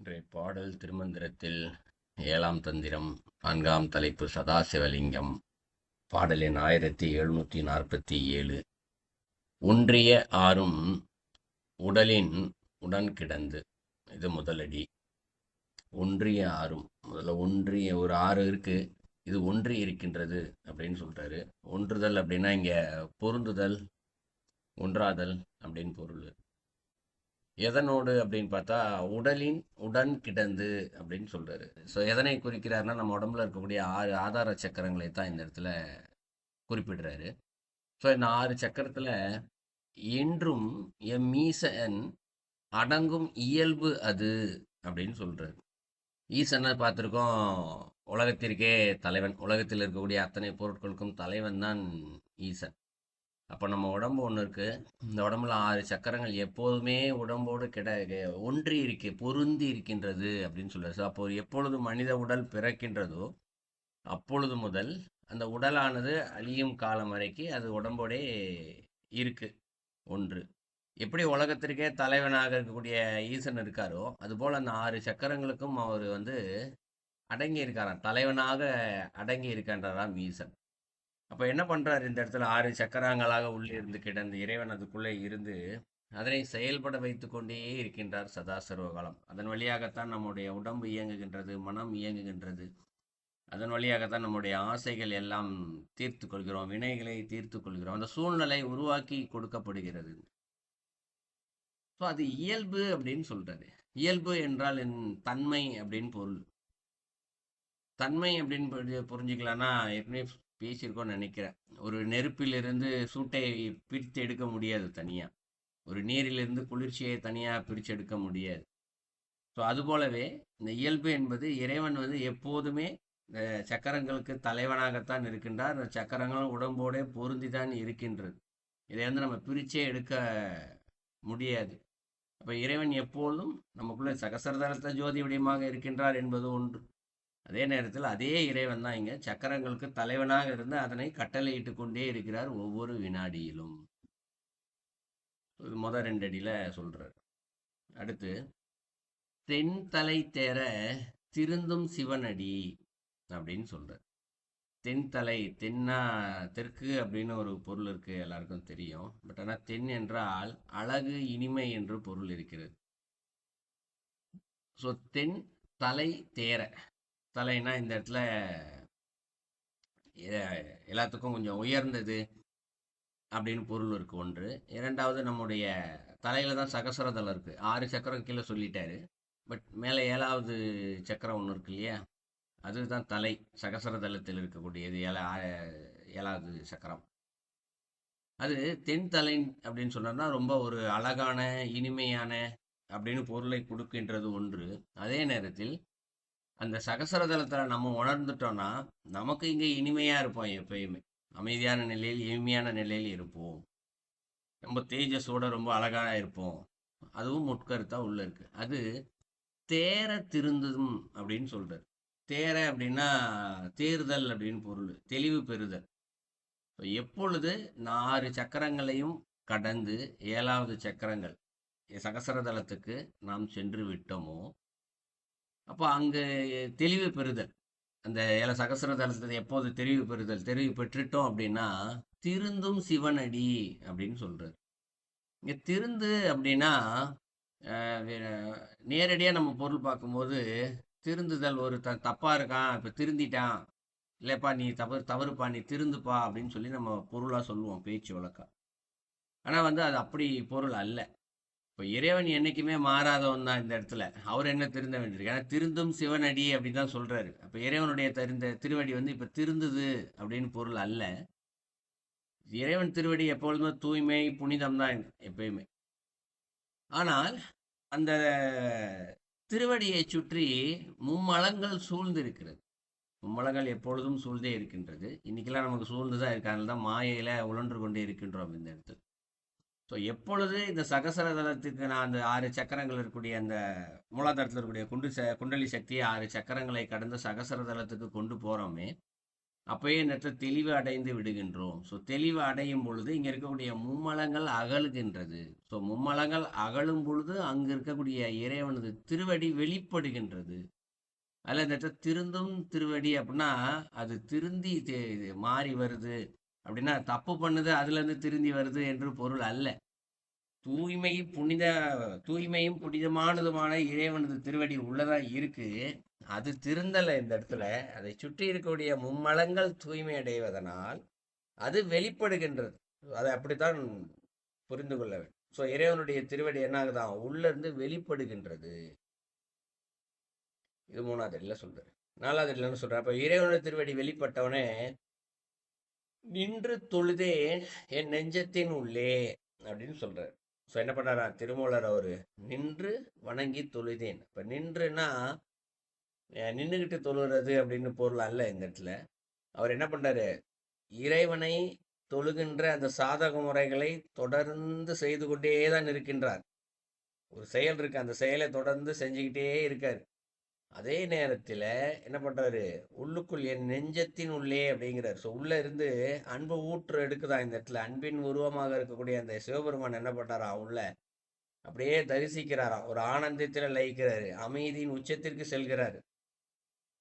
இன்றைய பாடல் திருமந்திரத்தில் 7ஆம் தந்திரம் 4ஆம் தலைப்பு சதாசிவலிங்கம். பாடல் எண் 1747. ஒன்றிய ஆறும் உடலின் உடன் கிடந்து. இது முதலடி. ஒன்றிய ஆறும், முதல்ல ஒன்றிய ஒரு ஆறு இருக்கு, இது ஒன்றி இருக்கின்றது அப்படின்னு சொல்றாரு. ஒன்றுதல் அப்படின்னா இங்க பொருந்துதல், ஒன்றாதல் அப்படின்னு பொருள். எதனோடு அப்படின்னு பார்த்தா உடலின் உடன் கிடந்து அப்படின்னு சொல்றாரு. ஸோ எதனை குறிக்கிறாருன்னா நம்ம உடம்புல இருக்கக்கூடிய 6 ஆதார சக்கரங்களை தான் இந்த இடத்துல குறிப்பிடுறாரு. ஸோ இந்த 6 சக்கரத்துல என்றும் எம்மீசன் அடங்கும் இயல்பு அது அப்படின்னு சொல்றாரு. ஈசனை பார்த்துருக்கோம், உலகத்திற்கே தலைவன், உலகத்தில் இருக்கக்கூடிய அத்தனை பொருட்களுக்கும் தலைவன் தான் ஈசன். அப்போ நம்ம உடம்பு ஒன்று இருக்கு, இந்த உடம்புல 6 சக்கரங்கள் எப்போதுமே உடம்போடு ஒன்றி இருக்கு, பொருந்தி இருக்கின்றது அப்படின்னு சொல்றாரு. ஸோ அப்போ எப்பொழுது மனித உடல் பிறக்கின்றதோ அப்பொழுது முதல் அந்த உடலானது அழியும் காலம் வரைக்கும் அது உடம்போடே இருக்கு. ஒன்று எப்படி உலகத்திற்கே தலைவனாக இருக்கக்கூடிய ஈசன் இருக்காரோ அதுபோல் அந்த 6 சக்கரங்களுக்கும் அவர் அடங்கி இருக்காராம், தலைவனாக அடங்கி இருக்கின்றாராம் ஈசன். அப்ப என்ன பண்றாரு இந்த இடத்துல? 6 சக்கரங்களாக உள்ளே இருந்து கிடந்து இறைவன் அதுக்குள்ளே இருந்து அதனை செயல்பட வைத்துக் கொண்டே இருக்கின்றார் சதா சர்வகாலம். அதன் வழியாகத்தான் நம்முடைய உடம்பு இயங்குகின்றது, மனம் இயங்குகின்றது. அதன் வழியாகத்தான் நம்முடைய ஆசைகள் எல்லாம் தீர்த்து கொள்கிறோம், வினைகளை தீர்த்து கொள்கிறோம். அந்த சூழ்நிலை உருவாக்கி கொடுக்கப்படுகிறது. ஸோ அது இயல்பு அப்படின்னு சொல்றாரு. இயல்பு என்றால் என் தன்மை அப்படின்னு பொருள். தன்மை அப்படின்னு புரிஞ்சுக்கலாம்னா ஏற்கனவே பேசியிருக்கோம்னு நினைக்கிறேன். ஒரு நெருப்பிலிருந்து சூட்டை பிரித்து எடுக்க முடியாது தனியா. ஒரு நீரிலிருந்து குளிர்ச்சியை தனியா பிரித்து எடுக்க முடியாது. ஸோ அதுபோலவே இந்த இயல்பு என்பது இறைவன் எப்போதுமே இந்த சக்கரங்களுக்கு தலைவனாகத்தான் இருக்கின்றார். அந்த சக்கரங்களும் உடம்போடே பொருந்திதான் இருக்கின்றது. இதை நம்ம பிரிச்சே எடுக்க முடியாது. அப்ப இறைவன் எப்போதும் நமக்குள்ள சகசரதளத்த ஜோதி வடிவமாக இருக்கின்றார் என்பது ஒன்று. அதே நேரத்தில் அதே இறைவன் தான் இங்க சக்கரங்களுக்கு தலைவனாக இருந்து அதனை கட்டளையிட்டு கொண்டே இருக்கிறார் ஒவ்வொரு வினாடியிலும். முதல் 2 அடியில சொல்றார். அடுத்து தென்தலை தேர திருந்தும் சிவனடி அப்படின்னு சொல்றார். தென்தலை, தென்னா தெற்கு அப்படின்னு ஒரு பொருள் இருக்கு, எல்லாருக்கும் தெரியும். பட் ஆனால் தென் என்றால் அழகு, இனிமை என்று பொருள் இருக்கிறது. ஸோ தென் தலை தேர, தலைனா இந்த இடத்துல எல்லாத்துக்கும் கொஞ்சம் உயர்ந்தது அப்படின்னு பொருள் இருக்கு ஒன்று. இரண்டாவது, நம்முடைய தலையில தான் சகசரதளம் இருக்கு. 6 சக்கரம் கீழே சொல்லிட்டாரு. பட் மேலே 7வது சக்கரம் ஒன்று இருக்கு இல்லையா, அதுதான் தலை. சகசரதளத்தில் இருக்கக்கூடியது 7வது சக்கரம். அது தென் தலை அப்படின்னு சொன்னோம்னா ரொம்ப ஒரு அழகான, இனிமையான அப்படின்னு பொருளை கொடுக்கின்றது ஒன்று. அதே நேரத்தில் அந்த சகசரதளத்துல நம்ம உணர்ந்துட்டோம்னா நமக்கு இங்க இனிமையா இருப்போம், எப்பயுமே அமைதியான நிலையில், இனிமையான நிலையில் இருப்போம். ரொம்ப தேஜஸோட ரொம்ப அழகா இருப்போம். அதுவும் முட்கருத்தா உள்ள இருக்கு. அது தேர திருந்தும் அப்படின்னு சொல்றாரு. தேர அப்படின்னா தேர்தல் அப்படின்னு பொருள், தெளிவு பெறுதல். எப்பொழுது 6 சக்கரங்களையும் கடந்து 7வது சக்கரங்கள் சகசரதளத்துக்கு நாம் சென்று விட்டோமோ அப்போ அங்கு தெளிவு பெறுதல். அந்த சகசரதளத்தை எப்போது தெளிவு பெறுதல், தெளிவு பெற்றுட்டோம் அப்படின்னா திருந்தும் சிவனடி அப்படின்னு சொல்றாரு. இங்க திருந்து அப்படின்னா நேரடியாக நம்ம பொருள் பார்க்கும்போது திருந்துதல், ஒரு தப்பா இருக்கான் இப்போ திருந்திட்டான், இல்லைப்பா நீ தவறுப்பா நீ திருந்துப்பா அப்படின்னு சொல்லி நம்ம பொருளாக சொல்லுவோம், பேச்சு வழக்கம். ஆனால் அது அப்படி பொருள் அல்ல. இப்போ இறைவன் என்னைக்குமே மாறாதவன் தான். இந்த இடத்துல அவர் என்ன திருந்த வேண்டியிருக்கு? ஏன்னா திருந்தும் சிவனடி அப்படின்னு தான் சொல்றாரு. அப்போ இறைவனுடைய திருவடி இப்போ திருந்துது அப்படின்னு பொருள் அல்ல. இறைவன் திருவடி எப்பொழுதுமே தூய்மை, புனிதம் தான் எப்பயுமே. ஆனால் அந்த திருவடியை சுற்றி மும்மலங்கள் சூழ்ந்து இருக்கிறது. மும்மலங்கள் எப்பொழுதும் சூழ்ந்தே இருக்கின்றது. இன்னைக்கெல்லாம் நமக்கு சூழ்ந்துதான் இருக்கு. அதனால தான் மாயையில உழன்று கொண்டே இருக்கின்றோம் இந்த இடத்துல. ஸோ எப்பொழுது இந்த சகசர தளத்துக்கு நான் அந்த 6 சக்கரங்கள் இருக்கக்கூடிய அந்த மூலாதாரத்தில் இருக்கக்கூடிய குண்டலி சக்தியை 6 சக்கரங்களை கடந்து சகசர தளத்துக்கு கொண்டு போறோமே, அப்பயே இந்த இடத்துல தெளிவு அடைந்து விடுகின்றோம். ஸோ தெளிவு அடையும் பொழுது இங்க இருக்கக்கூடிய மும்மலங்கள் அகலுகின்றது. ஸோ மும்மலங்கள் அகலும் பொழுது அங்கு இருக்கக்கூடிய இறைவனது திருவடி வெளிப்படுகின்றது. அதில் இந்த இடத்துல திருந்தும் திருவடி அப்படின்னா அது திருந்தி மாறி வருது அப்படின்னா தப்பு பண்ணுது அதுலேருந்து திருந்தி வருது என்று பொருள் அல்ல. தூய்மை புனித தூய்மையும் புனிதமானதுமான இறைவனது திருவடி உள்ளதா இருக்கு. அது திருந்தலை இந்த இடத்துல. அதை சுற்றி இருக்கக்கூடிய மும்மலங்கள் தூய்மை அடைவதனால் அது வெளிப்படுகின்றது. அதை அப்படித்தான் புரிந்து கொள்ள வேண்டும். ஸோ இறைவனுடைய திருவடி என்ன ஆகுதான் உள்ள இருந்து வெளிப்படுகின்றது. இது மூணாவது அடியில சொல்றாரு. நாலாவது அடியில என்ன சொல்றாரு? அப்ப இறைவனுடைய திருவடி வெளிப்பட்டவனே நின்று தொழுதேன் என் நெஞ்சத்தின் உள்ளே அப்படின்னு சொல்றாரு. ஸோ என்ன பண்ணாரா திருமூலர் அவரு நின்று வணங்கி தொழுதேன். இப்ப நின்றுனா நின்றுகிட்டு தொழுகிறது அப்படின்னு பொருள் அல்ல இந்த இடத்துல. அவர் என்ன பண்றாரு இறைவனை தொழுகின்ற அந்த சாதக முறைகளை தொடர்ந்து செய்து கொண்டே தான் இருக்கின்றார். ஒரு செயல் இருக்கு, அந்த செயலை தொடர்ந்து செஞ்சுக்கிட்டே இருக்காரு. அதே நேரத்தில் என்ன பண்றாரு உள்ளுக்குள் என் நெஞ்சத்தின் உள்ளே அப்படிங்கிறார். ஸோ உள்ள இருந்து அன்பு ஊற்று எடுக்குதான் இந்த இடத்துல. அன்பின் உருவமாக இருக்கக்கூடிய அந்த சிவபெருமான் என்ன பண்றாரா உள்ள அப்படியே தரிசிக்கிறாராம். ஒரு ஆனந்தத்தில் லயிக்கிறாரு, அமைதியின் உச்சத்திற்கு செல்கிறாரு.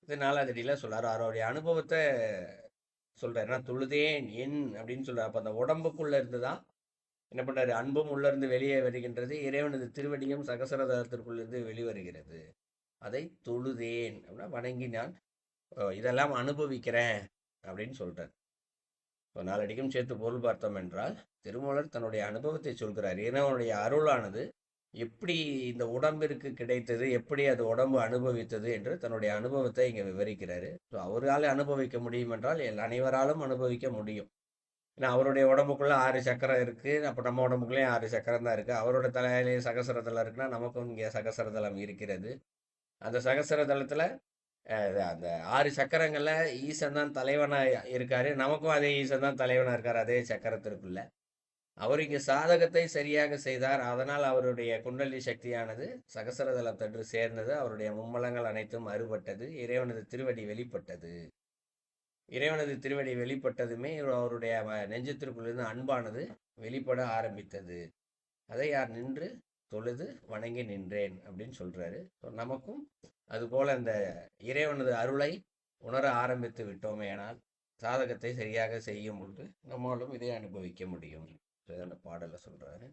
இது நாலாவது அடியில சொல்றாரு. அவருடைய அனுபவத்தை சொல்றாரு. நான் தொழுதேன் என் அப்படின்னு சொல்றாரு. அப்ப அந்த உடம்புக்குள்ள இருந்துதான் என்ன பண்றாரு அன்பும் உள்ள இருந்து வெளியே வருகின்றது. இறைவனது திருவடியும் சகசரதளத்திற்குள்ள இருந்து வெளிவருகிறது. அதை தொழுதேன் அப்படின்னா வணங்கி நான் இதெல்லாம் அனுபவிக்கிறேன் அப்படின்னு சொல்றார். இப்போ நாலடிக்கும் சேர்த்து பொருள் பார்த்தோம் என்றால் திருமூலர் தன்னுடைய அனுபவத்தை சொல்கிறார். இறைவனுடைய அருளானது எப்படி இந்த உடம்பிற்கு கிடைத்தது, எப்படி அது உடம்பு அனுபவித்தது என்று தன்னுடைய அனுபவத்தை இங்கே விவரிக்கிறாரு. ஸோ அவரால் அனுபவிக்க முடியும் என்றால் அனைவராலும் அனுபவிக்க முடியும். ஏன்னா அவருடைய உடம்புக்குள்ள 6 சக்கரம் இருக்கு. அப்போ நம்ம உடம்புக்குள்ளேயும் 6 சக்கரம் தான் இருக்கு. அவரோட தலையிலேயே சகசரதளம் இருக்குன்னா நமக்கும் இங்கே சகசரதளம் இருக்கிறது. அந்த சகசரதளத்துல அந்த 6 சக்கரங்கள்ல ஈசன் தான் தலைவனா இருக்காரு. நமக்கும் அதே ஈசன் தான் தலைவனா இருக்காரு அதே சக்கரத்திற்குள்ள. அவர் இங்கு சாதகத்தை சரியாக செய்தார். அதனால் அவருடைய குண்டலி சக்தியானது சகசரதளத்தன்று சேர்ந்தது. அவருடைய மும்மலங்கள் அனைத்தும் அறுபட்டது. இறைவனது திருவடி வெளிப்பட்டது. இறைவனது திருவடி வெளிப்பட்டதுமே அவருடைய நெஞ்சத்திற்குள்ளிருந்து அன்பானது வெளிப்பட ஆரம்பித்தது. அதை யார் நின்று தொழுது வணங்கி நின்றேன் அப்படின்னு சொல்றாரு. நமக்கும் அதுபோல அந்த இறைவனது அருளை உணர ஆரம்பித்து விட்டோமே ஆனால் சாதகத்தை சரியாக செய்யும் பொழுது நம்மளும் இதை அனுபவிக்க முடியும். அந்த பாடலை சொல்றாரு.